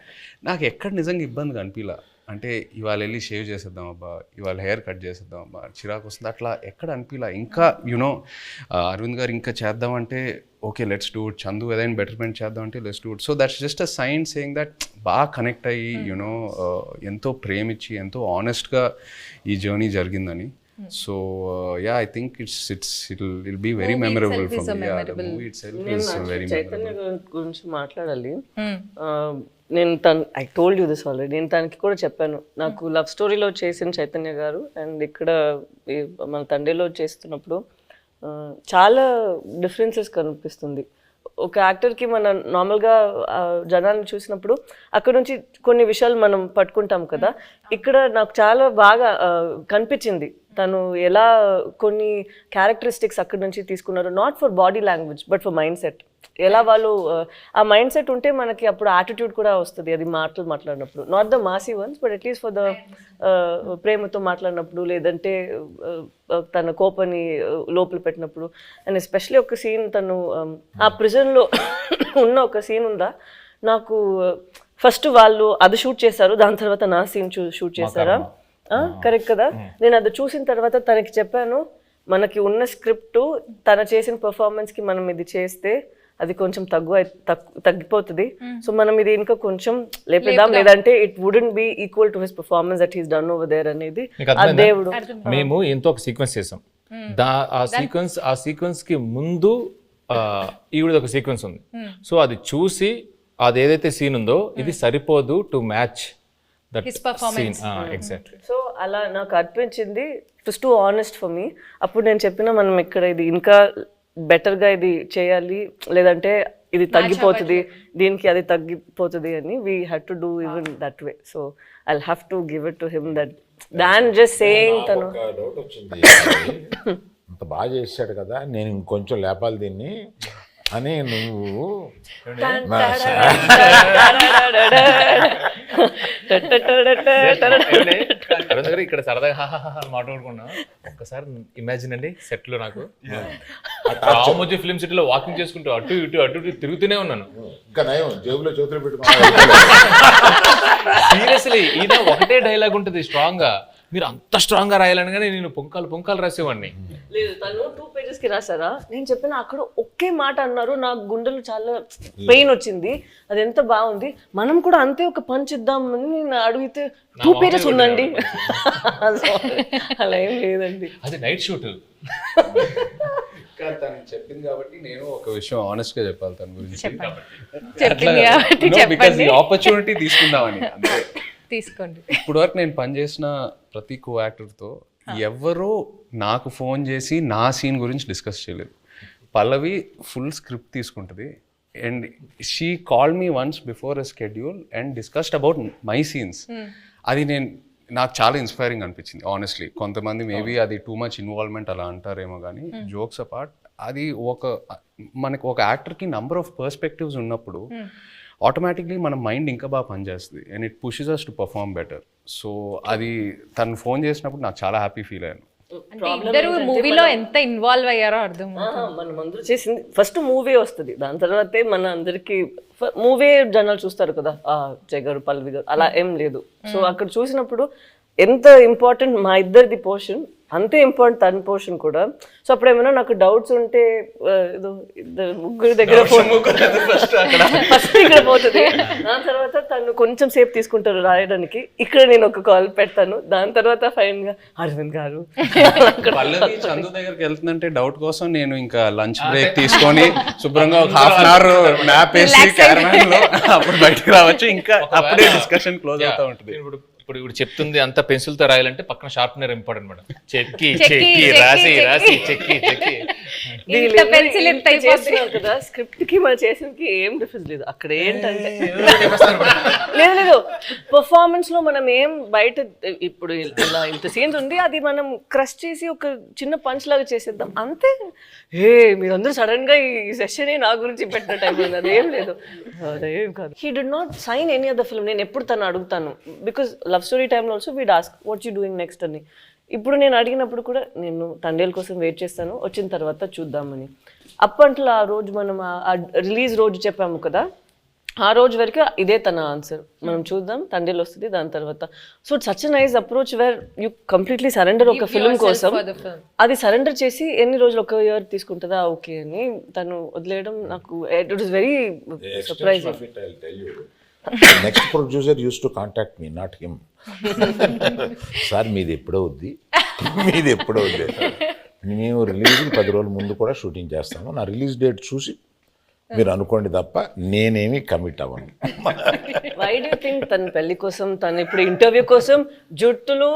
నాకు ఎక్కడ నిజంగా ఇబ్బందిగా అనిపించలా. అంటే ఇవాళ వెళ్ళి షేవ్ చేసేద్దాం అబ్బా, ఇవాళ హెయిర్ కట్ చేసేద్దాం అబ్బా, చిరాకు వస్తుంది, అట్లా ఎక్కడ అనిపించలా. ఇంకా అరవింద్ గారు ఇంకా చేద్దామంటే okay let's do it, Chandu ఏదైనా బెటర్మెంట్ చేద్దాం అంటే let's do it. So that's just a sign saying that బాగా కనెక్ట్ అయ్యి ఎంతో ప్రేమించి ఎంతో ఆనెస్ట్గా ఈ జర్నీ జరిగిందని. So yeah, I think it'll be very memorable for me. Yeah, the movie itself is very Chaitanya memorable. గురించి మాట్లాడాలి. నేను I told you this already. నేను తనకి కూడా చెప్పాను, నాకు లవ్ స్టోరీలో చేసిన చైతన్య గారు అండ్ ఇక్కడ మన తండ్రిలో చేస్తున్నప్పుడు చాలా డిఫరెన్సెస్ కనిపిస్తుంది. ఒక యాక్టర్కి మనం నార్మల్గా జనాన్ని చూసినప్పుడు అక్కడ నుంచి కొన్ని విషయాలు మనం పట్టుకుంటాం కదా. ఇక్కడ నాకు చాలా బాగా కనిపించింది తను ఎలా కొన్ని క్యారెక్టరిస్టిక్స్ అక్కడి నుంచి తీసుకున్నారు. Not for body language but for mind set. ఎలా వాళ్ళు ఆ మైండ్ సెట్ ఉంటే మనకి అప్పుడు యాటిట్యూడ్ కూడా వస్తుంది. అది మాట్లాడినప్పుడు not the Masih once but at least for the ప్రేమతో మాట్లాడినప్పుడు, లేదంటే తన కోపాన్ని లోపల పెట్టినప్పుడు. అండ్ ఎస్పెషలీ ఒక సీన్ తను ఆ ప్రిజన్లో ఉన్న ఒక సీన్ ఉందా, నాకు ఫస్ట్ వాళ్ళు అది షూట్ చేశారు, దాని తర్వాత నా సీన్ షూట్ చేశారా, కరెక్ట్ కదా. నేను అది చూసిన తర్వాత తనకి చెప్పాను, మనకి ఉన్న స్క్రిప్ట్ తన చేసిన పర్ఫార్మెన్స్కి మనం ఇది చేస్తే అది కొంచెం తగ్గిపోతుంది. సో మనం ఇది ఇంకా కొంచెం లేపేద్దాం, లేదంటే it wouldn't be equal to his performance that he's done over there అనేది ఆ దేవుడు. మేము ఎంతో ఒక సీక్వెన్స్ చేసాం. ఆ సీక్వెన్స్ కి ముందు ఈవిడ ఒక సీక్వెన్స్ ఉంది. సో అది చూసి అది ఏదైతే సీన్ ఉందో ఇది సరిపోదు to match that His performance. Exactly. So అలా నాకు అనిపించింది it was two honest for me. అప్పుడు నేను చెప్పిన మనం ఇక్కడ ఇది ఇంకా బెటర్గా ఇది చేయాలి, లేదంటే ఇది తగ్గిపోతుంది, దీనికి అది తగ్గిపోతుంది అని we had to do even that way. So I have to give it to him that than just saying తను ఒక డౌట్ వచ్చింది, అంత బాగా చేశాడు కదా నేను ఇంకొంచెం లేపాలి దీన్ని అని నువ్వు అరుణ్ గారు ఇక్కడ సరదాగా హాహాహా మాట్లాడుకున్నాం. ఒక్కసారి ఇమాజిన్ అండి, సెట్ లో నాకు రామోజీ ఫిల్మ్ సిటీలో వాకింగ్ చేసుకుంటూ అటు ఇటు తిరుగుతూనే ఉన్నాను. ఇంకా నయం జేబులో చేతులు పెట్టుకున్నా. సీరియస్లీ ఈయన ఒకటే డైలాగ్ ఉంటుంది స్ట్రాంగ్ గా, మీరు అంత స్ట్రాంగ్ గా రాయాలనగానే నేను పొంకాలు రాసేవాడిని. లేదు తను 2 pages కి రాసారా, నేను చెప్పిన అక్కడ ఒకే మాట అన్నారు, నాకు గుండెలు చాలా పెయిన్ వచ్చింది, అది ఎంత బాగుంది, మనం కూడా అంతే ఒక పంచ్ ఇద్దామని నేను అడిగితే 2 pages ఉందండి. అలా ఏం లేదండి. అది నైట్ షూట్. తను చెప్పింది కాబట్టి నేను ఒక విషయం ఆనెస్ట్ గా చెప్పాలి తన గురించి. చెప్పింది కాబట్టి బికాజ్ ఈ ఆపర్చునిటీ తీసుకుందామని అంతే. తీసుకోండి. ఇప్పుడు వరకు నేను పనిచేసిన ప్రతి కో యాక్టర్తో ఎవరో నాకు ఫోన్ చేసి నా సీన్ గురించి డిస్కస్ చేయలేదు. పల్లవి ఫుల్ స్క్రిప్ట్ తీసుకుంటుంది and she call me once before a schedule and discussed about my scenes. అది నాకు చాలా ఇన్స్పైరింగ్ అనిపించింది ఆనెస్ట్లీ. కొంతమంది మేబీ అది టూ మచ్ ఇన్వాల్వ్మెంట్ అలా అంటారేమో కానీ జోక్స్ అపార్ట్ అది మనకు ఒక యాక్టర్కి నంబర్ ఆఫ్ పర్స్పెక్టివ్స్ ఉన్నప్పుడు ఆటోమేటిక్లీ మన మైండ్ ఇంకా బాగా పనిచేస్తుంది and it pushes us to perform better. So అది తను ఫోన్ చేసినప్పుడు నాకు చాలా హ్యాపీ ఫీల్ అయ్యాను. ఇద్దరు మూవీలో ఎంత ఇన్వాల్వ్ అయ్యారో అర్థం. మనం అందరూ చేసింది ఫస్ట్ మూవీ వస్తుంది, దాని తర్వాతే మన అందరికి మూవీ జనాలు చూస్తారు కదా, జయ్ గారు పల్లవి గారు అలా ఏం లేదు. సో అక్కడ చూసినప్పుడు ఎంత ఇంపార్టెంట్ మా ఇద్దరిది పోర్షన్, అంతే ఇంపార్టెంట్ తన పోర్షన్ కూడా. సో అప్పుడు ఏమైనా నాకు డౌట్స్ ఉంటే ఏదో ముగ్గురు దగ్గర ఫస్ట్ ఇక్కడ పోతుంది, దాని తర్వాత తను కొంచెం సేపు తీసుకుంటారు రాయడానికి, ఇక్కడ నేను ఒక కాల్ పెడతాను, దాని తర్వాత ఫైన్ గా అరవింద్ గారు. పల్లవి చందు దగ్గరికి వెళ్తుందంటే డౌట్ కోసం నేను ఇంకా లంచ్ బ్రేక్ తీసుకొని శుభ్రంగా ఒక హాఫ్ అన్ అవర్ మ్యాప్ వేసి క్యారవాన్ లో అప్పుడు బయటకు రావచ్చు, ఇంకా అప్పుడే డిస్కషన్ క్లోజ్ అవుతా ఉంటుంది. ఇప్పుడు చెప్తుంది అంతా పెన్సిల్ తో రాయాలంటే పక్కన షార్ప్నర్ ఇంపార్టెంట్ మేడం. చెక్కి రాసి చెక్కి కదా స్క్రిప్ట్ కి మనం చేసినకి ఏం డిఫరెన్స్ లేదు. అక్కడ ఏంటంటే లేదు పర్ఫార్మెన్స్ లో మనం ఏం బయట ఇప్పుడు ఇలా ఇంత సీన్స్ ఉంది, అది మనం క్రష్ చేసి ఒక చిన్న పంచ్ లాగా చేసేద్దాం అంతే. మీరందరూ సడన్ గా ఈ సెషన్ నా గురించి పెట్టిన టైం అదేం లేదు, అదేం కాదు. He did not sign any other film. నేను ఎప్పుడు తను అడుగుతాను, బికాస్ లవ్ స్టోరీ టైంలో also we'd ask what you doing next అని. ఇప్పుడు నేను అడిగినప్పుడు కూడా నేను తండేల కోసం వెయిట్ చేస్తాను, వచ్చిన తర్వాత చూద్దామని. అప్పట్లో ఆ రోజు మనం రిలీజ్ రోజు చెప్పాము కదా, ఆ రోజు వరకు ఇదే తన ఆన్సర్, మనం చూద్దాం తండేలు వస్తుంది దాని తర్వాత. So it's such nice approach where you completely surrender ఒక ఫిల్మ్ కోసం. అది సరెండర్ చేసి ఎన్ని రోజులు, ఒక ఇయర్ తీసుకుంటుందా ఓకే అని తను వదిలేయడం నాకు it was very surprising. Next producer use to contact me, not him. Sir మీది ఎప్పుడో వద్ది, మీది ఎప్పుడో వద్ది, మేము రిలీజ్కి 10 రోజుల ముందు కూడా షూటింగ్ చేస్తాము, నా రిలీజ్ డేట్ చూసి మీరు అనుకోండి తప్ప నేనేమి కమిట్ అవ్వను. వై డూ థింక్ తన పెళ్లి కోసం, తను ఇప్పుడు ఇంటర్వ్యూ కోసం జుట్టులు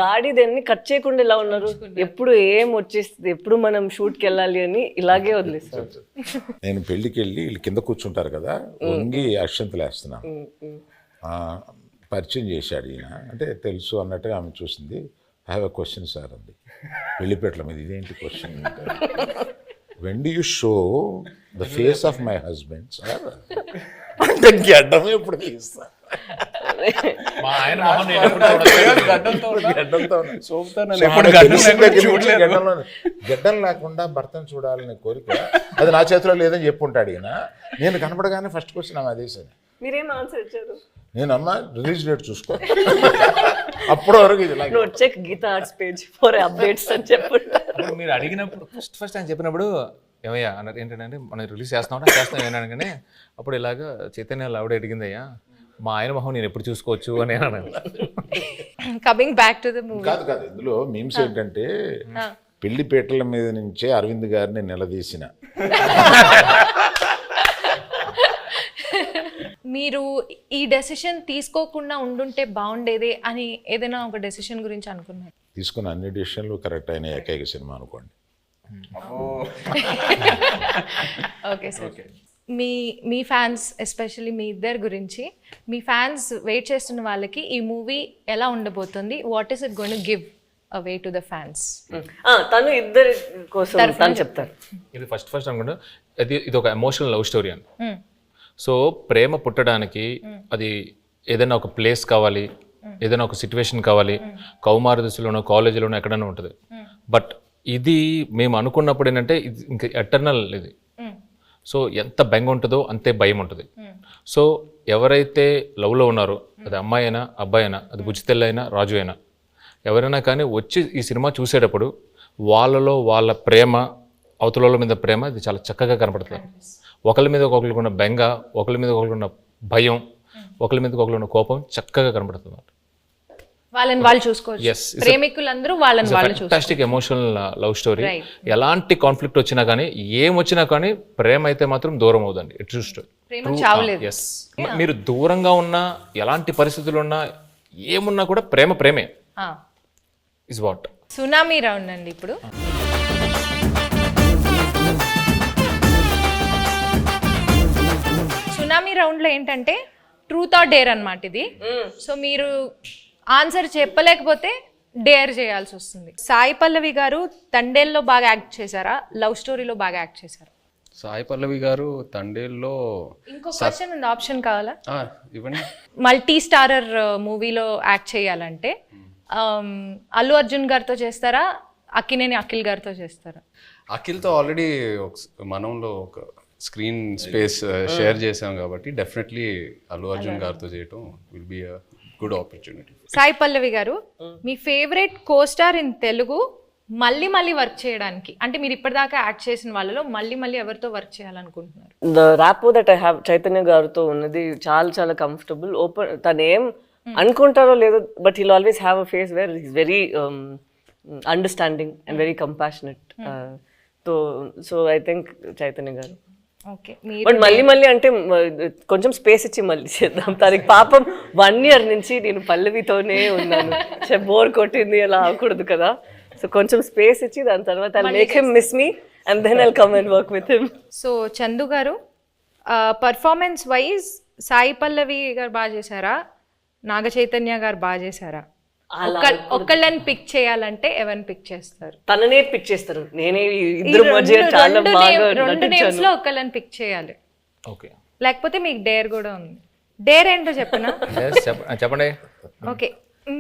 దాడి దాన్ని కట్ చేయకుండా ఇలా ఉన్నారు? ఎప్పుడు ఏం వచ్చేస్తుంది, ఎప్పుడు మనం షూట్కి వెళ్ళాలి అని ఇలాగే వదిలేస్తారు. నేను పెళ్ళికి వెళ్ళి వీళ్ళు కింద కూర్చుంటారు కదా, వంగి అక్షంతలు వేస్తున్నాను. పరిచయం చేశాడు ఈయన, అంటే తెలుసు అన్నట్టుగా ఆమె చూసింది. I have a question sir అంది, పెళ్లిపేటల మీద. ఇదేంటి question? when do you show the face of my husband sir? అంటే గడ్డం ఎప్పుడు తీస్తా, మా ఆయన మొహం నేను ఎప్పుడు గడ్డం లేకుండా భర్తను చూడాలనే కోరిక అది నా చేతిలో లేదని చెప్పుంటాడు ఈయన. నేను కనపడగానే ఫస్ట్ క్వశ్చన్ ఆమె అదేసాను. మీరేం ఆన్సర్ ఇచ్చారు? నేను అమ్మ రిలీజ్ డేట్ చూసుకో, అప్పటి వరకు ఇది check Geetha Arts page for updates అని చెప్పుంటారు. మీరు అడిగినప్పుడు ఫస్ట్ ఆయన చెప్పినప్పుడు ఏమయ్యా అన్నారు, ఏంటంటే మనం రిలీజ్ చేస్తాం ఏమన్నాను, అప్పుడు ఇలాగా చైతన్య ఆవిడ అడిగిందయ్యా మా ఆయన మొహం నేను ఎప్పుడు చూసుకోవచ్చు అని అన్నాను. Coming back to the movie. కాదు కాదు, ఇందులో మీమ్స్ ఏంటంటే పెళ్లిపేటల మీద నుంచే అరవింద్ గారిని నిలదీసిన. మీరు ఈ డెసిషన్ తీసుకోకుండా ఉండుంటే బాగుండేది అని ఏదైనా ఒక డెసిషన్ గురించి అనుకున్నారు? తీసుకున్న అన్ని డిసిషన్లు కరెక్ట్ అయిన ఏకైక సినిమా అనుకోండి. ఓకే సార్, మీ ఫ్యాన్స్ ఎస్పెషల్లీ మీ ఇద్దరు గురించి, మీ ఫ్యాన్స్ వెయిట్ చేస్తున్న వాళ్ళకి ఈ మూవీ ఎలా ఉండబోతుంది, what is it going to give away to the fans? తను ఇద్దరి కోసం తను చెప్తారు. ఇది ఫస్ట్ అనుకుంటా ఇది ఒక ఎమోషనల్ లవ్ స్టోరీ అని. సో ప్రేమ పుట్టడానికి అది ఏదైనా ఒక ప్లేస్ కావాలి, ఏదైనా ఒక సిచ్యువేషన్ కావాలి, కౌమార దశలోనో కాలేజీలోనో ఎక్కడైనా ఉంటుంది. బట్ ఇది మేము అనుకున్నప్పుడు ఏంటంటే ఇది ఇంకా ఎటర్నల్ ఇది. సో ఎంత బెంగ ఉంటుందో అంతే భయం ఉంటుంది. సో ఎవరైతే లవ్లో ఉన్నారో, అది అమ్మాయి అయినా అబ్బాయి అయినా, అది బుజ్జితెల్ల అయినా రాజు అయినా, ఎవరైనా కానీ వచ్చి ఈ సినిమా చూసేటప్పుడు వాళ్ళలో వాళ్ళ ప్రేమ, అవతల మీద ప్రేమ ఇది చాలా చక్కగా కనపడుతుంది. ఒకరి మీద ఒకరికి ఉన్న బెంగ, ఒకరి మీద ఒకరికి ఉన్న భయం, ఒకరి మీద ఒకరికి ఉన్న కోపం చక్కగా కనపడుతుంది. వాళ్ళని వాళ్ళు చూసుకోవచ్చు. Yes, ప్రేమికులందరూ వాళ్ళని వాళ్ళు ఫ్యాంటాస్టిక్ ఎమోషనల్ లవ్ స్టోరీ. ఎలాంటి కాన్ఫ్లిక్ట్ వచ్చినా కానీ, ఏం వచ్చినా కానీ ప్రేమ అయితే మాత్రం దూరం అవుదండి. ఇట్ జస్ట్ ప్రేమ చావలేదు. ఎస్, మీరు దూరంగా ఉన్నా, ఎలాంటి పరిస్థితులు ఉన్నా, ఏమున్నా కూడా ప్రేమే ఇస్ వాట్. సునామీ రౌండ్ అండి ఇప్పుడు. సునామీ రౌండ్లో ఏంటంటే ట్రూత్ ఆర్ డేర్ అన్నమాట ఇది. సో మీరు ఆన్సర్ చెప్పలేకపోతే డేర్ చేయాల్సి వస్తుంది. సాయి పల్లవి గారు తండేల్లో బాగా యాక్ట్ చేశారా, లవ్ స్టోరీలో బాగా యాక్ట్ చేశారా? సాయి పల్లవి గారు తండేల్లో ఇంకో క్వశ్చన్ ఉంది, ఆప్షన్ కావాలా? ఇవ్వండి. మల్టీ స్టారర్ మూవీలో యాక్ట్ చేయాలంటే అల్లు అర్జున్ గారితో చేస్తారా, అక్కినేని అఖిల్ గారితో చేస్తారా? అఖిల్తో ఆల్రెడీ మనంలో ఒక స్క్రీన్ స్పేస్ షేర్ చేసాం కాబట్టి డెఫినెట్లీ అల్లు అర్జున్ గారితో చేయటం will be a good opportunity. Sai Pallavi garu, మీ ఫేవరెట్ కోస్టార్ ఇన్ తెలుగు మళ్ళీ మళ్ళీ వర్క్ చేయడానికి, అంటే మీరు ఇప్పటిదాకా యాక్ట్ చేసిన వాళ్ళలో మళ్ళీ ఎవరితో వర్క్ చేయాలనుకుంటున్నారు? The rapport that I have Chaitanya గారితో ఉన్నది చాలా కంఫర్టబుల్. ఓపెన్, తను ఏం అనుకుంటారో లేదో, but he'll always have a face where is very understanding and very compassionate. So I think Chaitanya garu. Okay, but మళ్ళీ అంటే కొంచెం స్పేస్ ఇచ్చి మళ్ళీ చేద్దాం. తనకి పాపం 1 year నుంచి నేను పల్లవితోనే ఉన్నాను, బోర్ కొట్టింది, అలా అవ్వకూడదు కదా. సో కొంచెం స్పేస్ ఇచ్చి దాని తర్వాత I make him miss me and then I'll come and work with him. So Chandu garu, performance wise Sai Pallavi గారు బాగా చేశారా, నాగ చైతన్య గారు బాగా చేశారా? ఒక్కళ్ళని పిక్ చేయాలంటే ఎవరిని పిక్ చేస్తారు? తననే పిక్ చేస్తారు. నేనే ఇద్దరు మధ్య చాలా బాగా రెండు నేమ్స్ లో ఒక్కళ్ళని పిక్ చేయాలి. ఓకే, లేకపోతే మీకు డేర్ కూడా ఉంది. డేర్ ఏంటో చెప్పనా? చెప్పండి. ఓకే,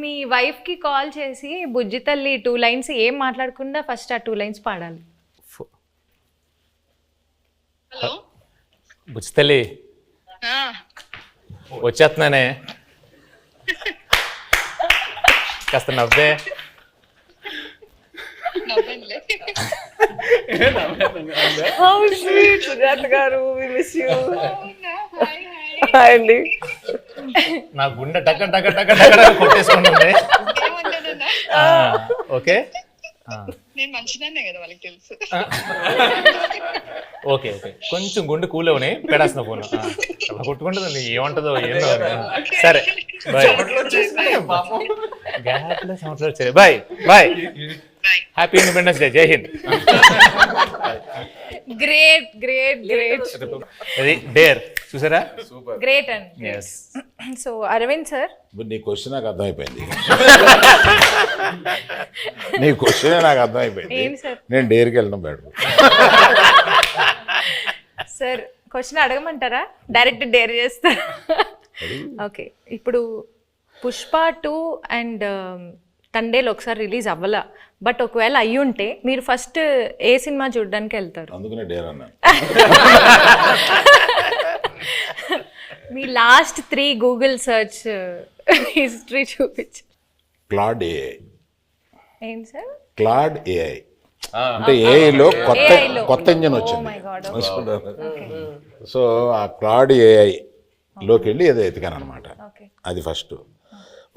మీ వైఫ్ కి కాల్ చేసి బుజ్జి తల్లి 2 lines ఏం మాట్లాడకుండా ఫస్ట్ ఆ 2 lines పాడాలి. బుజ్జితల్లి వచ్చేస్తున్నానే, కాస్త నవ్వే. How sweet, సుజాత గారు, we miss you. Hi అండి. నా గుండె టక కొట్టేసుకుంటుంది. ఓకే, నేను మంచిదాన్నే కదా వాళ్ళకి తెలుసు. ఓకే కొంచెం గుండె కూలవని పెడాల్సిన ఫోన్ కొట్టుకుంటుంది, ఏమంటుందో ఏందో. సరే bye, bye, happy Independence Day, జై హింద్. గ్రేట్ అది డేర్ చూసారా, గ్రేట్ అండి. ఎస్. సో అరవింద్ సార్, నీ క్వశ్చన్ నాకు అర్థమైపోయింది. నీ క్వశ్చనే నాకు అర్థమైపోయింది. ఏం సార్? నేను డేర్కి వెళ్ళడం బెటర్. సార్ క్వశ్చన్ అడగమంటారా, డైరెక్ట్ డేర్ చేస్తారా? ఓకే, ఇప్పుడు పుష్ప 2 అండ్ తండేలు ఒకసారి రిలీజ్ అవ్వాల, బట్ ఒకవేళ అయ్యి ఉంటే మీరు ఫస్ట్ ఏ సినిమా చూడడానికి వెళ్తారు? అందుకనే డేర్ అన్నాను. మీ లాస్ట్ 3 గూగుల్ సర్చ్ హిస్టరీ చూపించు. Claude AI. ఏంటి సార్? క్లాడ్ ఏఐ అంటే ఏఐలో కొత్త ఇంజన్ Oh వచ్చింది. my God, సో ఆ క్లాడ్ ఏఐలోకి వెళ్ళి ఏదో ఎతికాను అనమాట. okay. అది first.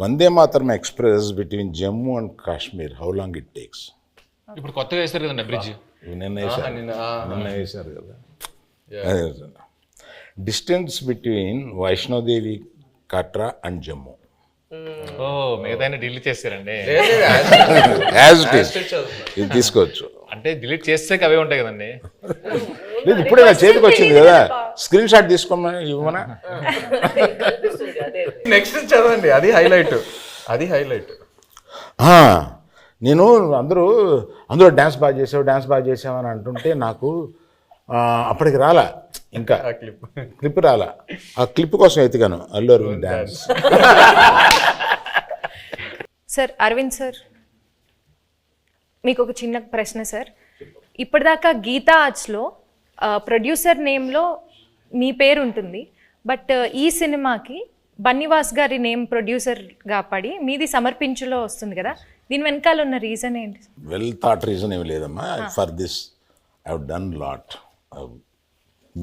Vande Mataram express between Jammu and Kashmir, how long it takes? ఇప్పుడు కొత్తగా వేస్తారు కదండి బ్రిడ్జ్, నిన్న వేశారు కదా. Distance between Vaishno Devi Katra and Jammu ఓ మిగతా డిలీట్ చేస్తారండి. యాజ్ ఇట్ ఈస్ ఇది తీసుకోవచ్చు. అంటే డిలీట్ చేస్తే అవే ఉంటాయి కదండి. లేదు ఇప్పుడే నా చేతికి వచ్చింది కదా, స్క్రీన్ షాట్ తీసుకోమని ఇవ్వమనా. నెక్స్ట్ చదవండి, అది హైలైట్, అది హైలైట్. నేను అందులో డ్యాన్స్ బాగా చేసావు అని అంటుంటే నాకు అప్పటికి రాలా, ఇంకా క్లిప్ రాలా. ఆ క్లిప్ కోసం ఎత్తిగాను Allu Aravind dance. Sir Arvind sir, మీకు ఒక చిన్న ప్రశ్న సార్. ఇప్పటిదాకా గీతా ఆర్ట్స్లో ప్రొడ్యూసర్ నేమ్లో మీ పేరు ఉంటుంది, బట్ ఈ సినిమాకి బన్నీవాస్ గారి నేమ్ ప్రొడ్యూసర్గా పడి మీది సమర్పించులో వస్తుంది కదా, దీని వెనకాల ఉన్న రీజన్ ఏంటి? వెల్ థాట్ రీజన్ ఏమి లేదమ్మా. For this I have done lot,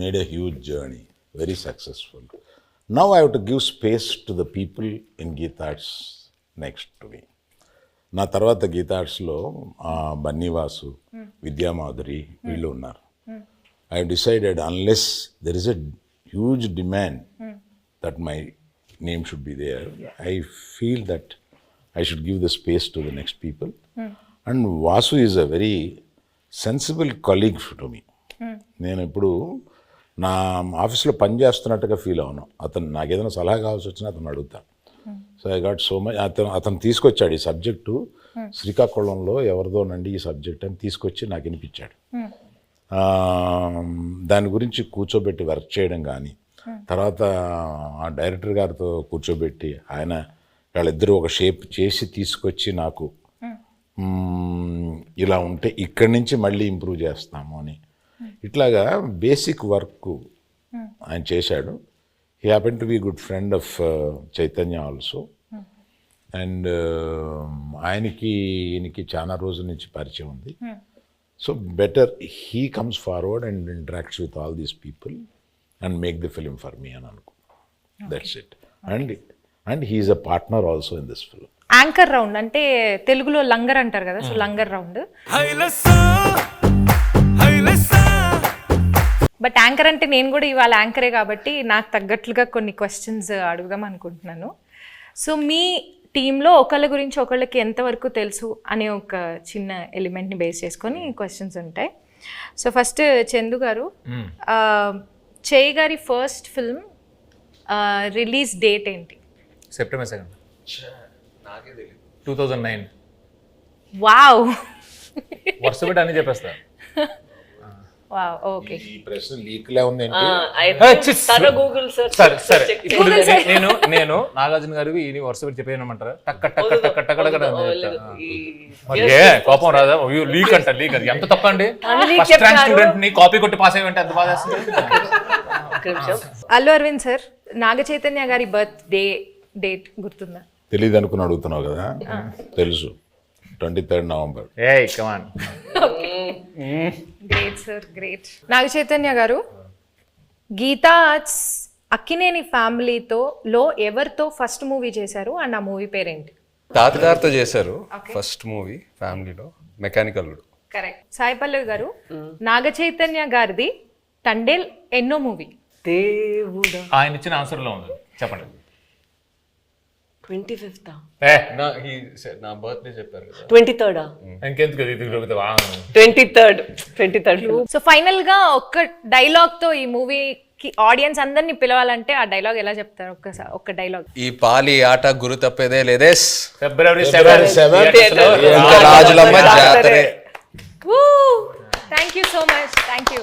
made a huge journey, very successful. Now I have to give space to the people in Geetha Arts next to me. నా తర్వాత గీతా ఆర్ట్స్లో బన్నీవాసు, విద్యామాధురి వీళ్ళు ఉన్నారు. I have decided unless there is a huge demand that my name should be there, I feel that I should give the space to the next people. And Vasu is a very sensible colleague to me. నేను ఇప్పుడు నా ఆఫీస్లో పనిచేస్తున్నట్టుగా feel అవును. అతను నాకు ఏదైనా సలహా కావాల్సి వచ్చినా అతను అడుగుతా. So I got so much. అతను తీసుకొచ్చాడు ఈ సబ్జెక్టు, శ్రీకాకుళంలో ఎవరిదోనండి ఈ సబ్జెక్ట్ అని తీసుకొచ్చి నాకు వినిపించాడు. దాని గురించి కూర్చోబెట్టి వర్క్ చేయడం కానీ, తర్వాత ఆ డైరెక్టర్ గారితో కూర్చోబెట్టి ఆయన వాళ్ళిద్దరూ ఒక షేప్ చేసి తీసుకొచ్చి నాకు ఇలా ఉంటే ఇక్కడి నుంచి మళ్ళీ ఇంప్రూవ్ చేస్తాము అని ఇట్లాగా బేసిక్ వర్క్ ఆయన చేశాడు. He happen to be good friend of Chaitanya also. And ఈయనకి చాలా రోజుల నుంచి పరిచయం ఉంది. So better he comes forward and interacts with all these people and make the film for me and Anku. That's it. And he is a partner also in this film. Anchor round అంటే తెలుగులో లంగర్ అంటారు కదా, so langar round. But anchor అంటే నేను కూడా ఇవాళ యాంకరే కాబట్టి నాకు తగ్గట్లుగా కొన్ని క్వశ్చన్స్ అడుగుదాం అనుకుంటున్నాను. సో మీ టీంలో ఒకళ్ళ గురించి ఒకళ్ళకి ఎంతవరకు తెలుసు అనే ఒక చిన్న ఎలిమెంట్ని బేస్ చేసుకొని క్వశ్చన్స్ ఉంటాయి. సో ఫస్ట్ చందు గారు, చేయి గారి ఫస్ట్ ఫిల్మ్ రిలీజ్ డేట్ ఏంటి? September 2nd, 2009. వావ్, వరుస పెట్టి అని చెప్పేస్తా. Wow, okay. ఈ ప్రశ్న లీక్లా ఉంది. గూగుల్ సరే ఇప్పుడు నేను నాగార్జున గారికి ఈ వరుస పెట్టి చెప్పేయమంటారా? టక్క టక్క టక్క టక్క కోపం రాదా? లీక్ అంట, లీక్ అది ఎంత తప్ప అండి. ఫస్ట్ ర్యాంక్ స్టూడెంట్ ని కాపీ కొట్టి పాస్ అయ్యంటే ఎంత బాధ. అల్లు అరవింద్ సార్, నాగ చైతన్య గారి బర్త్డే డేట్ గుర్తుందా? తెలియదు అనుకుని అడుగుతున్నావు కదా, తెలుసు. 23rd November. ఏయ్ come on. Great sir, great. Naga Chaitanya garu, Geetha Arts Akkineni ఫ్యామిలీతో ఎవరితో ఫస్ట్ మూవీ చేశారు అండ్ ఆ మూవీ పేరేంటి? తాతగారితో చేశారు ఫస్ట్ మూవీ ఫ్యామిలీలో, మెకానికల్. కరెక్ట్. సాయి పల్లవి గారు, నాగ చైతన్య గారిది తండేల్ ఎన్నో మూవీ? దేవుడా, ఆయన ఇచ్చిన ఆన్సర్ లో ఉంది, చెప్పండి. 25th, నా బర్త్డే చెప్పారు కదా, 23rd, ఇంకెందుకు 23rd. సో ఫైనల్ గా ఒక్క డైలాగ్ తో ఈ మూవీకి ఆడియన్స్ అందరినీ పిలవాలంటే ఆ డైలాగ్ ఎలా చెప్తారు? ఒక్క డైలాగ్. ఈ పాలి ఆట గురు తప్పేదే లేదేస్, February 7th రాజులమ్మ జాతరే. Thank you so much, thank you.